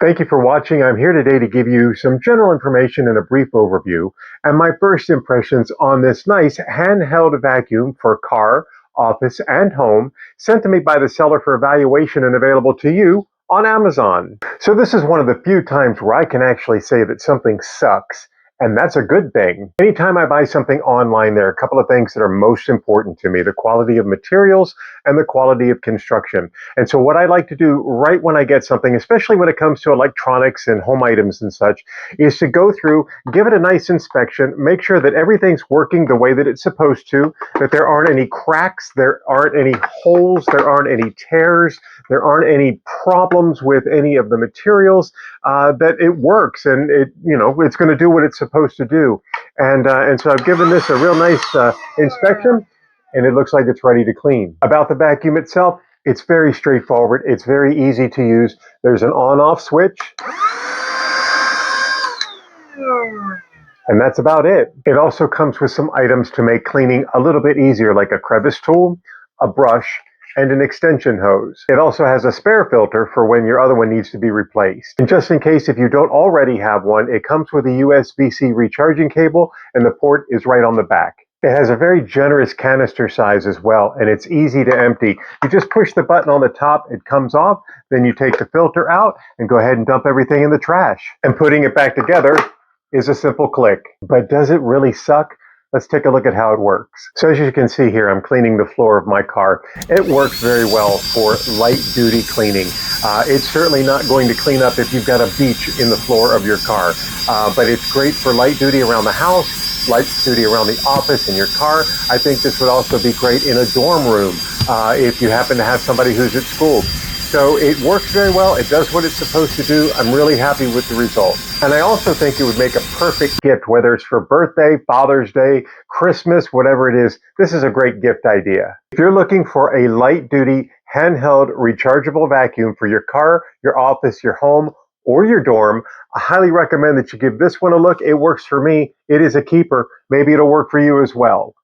Thank you for watching. I'm here today to give you some general information and a brief overview, and my first impressions on this nice handheld vacuum for car, office, and home, sent to me by the seller for evaluation and available to you on Amazon. So this is one of the few times where I can actually say that something sucks, and that's a good thing. Anytime I buy something online, there are a couple of things that are most important to me: the quality of materials and the quality of construction. And so what I like to do right when I get something, especially when it comes to electronics and home items and such, is to go through, give it a nice inspection, make sure that everything's working the way that it's supposed to, that there aren't any cracks, there aren't any holes, there aren't any tears, there aren't any problems with any of the materials, that it works and it's going to do what it's supposed to do. And so I've given this a real nice inspection, and it looks like it's ready to clean. About the vacuum itself, it's very straightforward. It's very easy to use. There's an on-off switch, and that's about it. It also comes with some items to make cleaning a little bit easier, like a crevice tool, a brush, and an extension hose. It also has a spare filter for when your other one needs to be replaced. And just in case if you don't already have one, it comes with a USB-C recharging cable, and the port is right on the back. It has a very generous canister size as well, and it's easy to empty. You just push the button on the top, it comes off, then you take the filter out and go ahead and dump everything in the trash. And putting it back together is a simple click. But does it really suck? Let's take a look at how it works. So as you can see here, I'm cleaning the floor of my car. It works very well for light duty cleaning. It's certainly not going to clean up if you've got a beach in the floor of your car, but it's great for light duty around the house, light duty around the office, in your car. I think this would also be great in a dorm room if you happen to have somebody who's at school. So it works very well. It does what it's supposed to do. I'm really happy with the result. And I also think it would make a perfect gift, whether it's for birthday, Father's Day, Christmas, whatever it is. This is a great gift idea. If you're looking for a light-duty, handheld, rechargeable vacuum for your car, your office, your home, or your dorm, I highly recommend that you give this one a look. It works for me. It is a keeper. Maybe it'll work for you as well.